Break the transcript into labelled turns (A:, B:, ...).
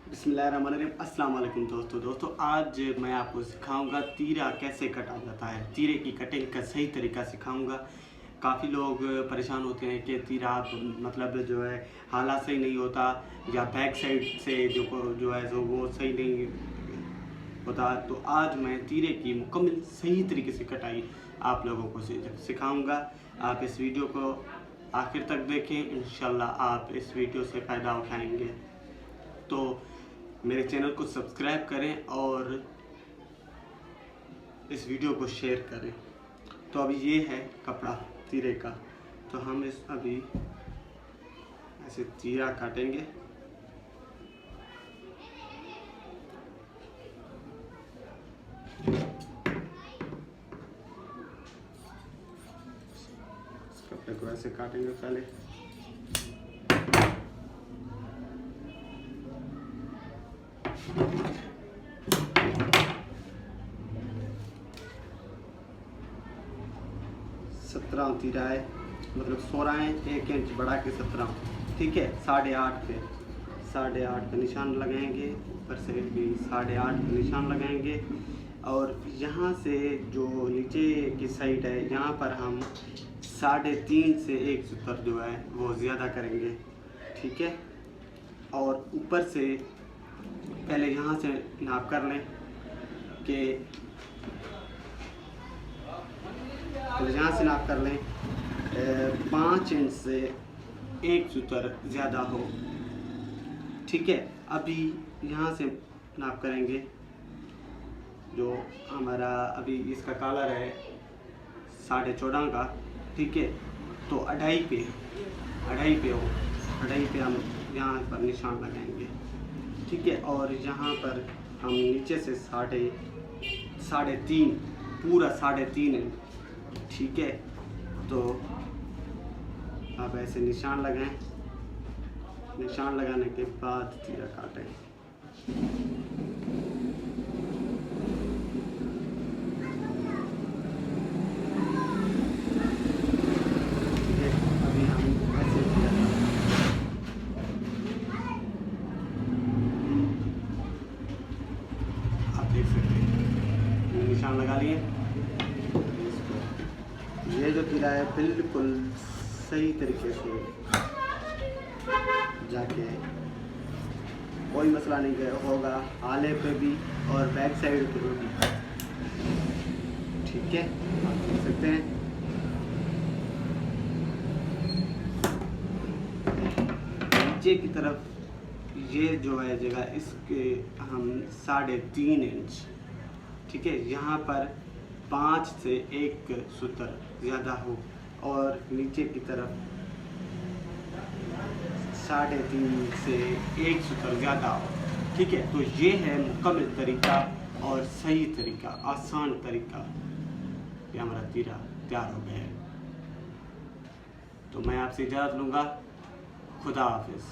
A: बिस्मिल्लाहिर्रहमानिर्रहीम। अस्सलाम वालेकुम दोस्तों, आज मैं आपको सिखाऊंगा तीरा कैसे कटा जाता है। तीरे की कटिंग का सही तरीका सिखाऊंगा। काफ़ी लोग परेशान होते हैं कि तीरा मतलब जो है हाला सही नहीं होता या बैक साइड से जो है सो वो सही नहीं होता। तो आज मैं तीरे की मुकम्मल सही तरीके से कटाई आप लोगों को सिखाऊंगा। आप इस वीडियो को आखिर तक देखें, इंशाल्लाह आप इस वीडियो से फ़ायदा उठाएंगे। तो मेरे चैनल को सब्सक्राइब करें और इस वीडियो को शेयर करें। तो अभी ये है कपड़ा तीरे का, तो हम अभी ऐसे तीरा काटेंगे। इस कपड़े को ऐसे काटेंगे पहले। सत्रह तीरा है, मतलब 16 है, 1 इंच बढ़ा के 17, ठीक है। 8.5 पे निशान लगाएंगे, ऊपर से भी 8.5 पे निशान लगाएंगे। और यहाँ से जो नीचे की साइड है, यहाँ पर हम 3.5 से 1 सूत्र जो है वो ज़्यादा करेंगे, ठीक है। और ऊपर से पहले यहाँ से नाप कर लें कि यहाँ से नाप कर लें 5 इंच से 1 सूत्र ज़्यादा हो, ठीक है। अभी यहाँ से नाप करेंगे, जो हमारा अभी इसका कॉलर है 14.5 का, ठीक है। तो 2.5 पे हम यहाँ पर निशान लगाएंगे, ठीक है। और यहाँ पर हम नीचे से 3.5 पूरा 3.5 इंच, ठीक है। तो आप ऐसे निशान लगाएं। निशान लगाने के बाद तीरा काटें। अभी हम ऐसे आप देख सकते हैं निशान लगा लिए। ये जो तीरा है बिल्कुल सही तरीके से जाके कोई मसला नहीं होगा, आले पे भी और बैक साइड पे भी, ठीक है। आप देख सकते हैं नीचे की तरफ ये जो है जगह, इसके हम 3.5 इंच, ठीक है। यहाँ पर 5 से 1 सूत्र ज़्यादा हो और नीचे की तरफ 3.5 से 1 सूत्र ज़्यादा हो, ठीक है। तो ये है मुकम्मल तरीका और सही तरीका, आसान तरीका। ये हमारा तीरा तैयार हो गया है। तो मैं आपसे इजाज़त लूँगा। खुदा हाफिज़।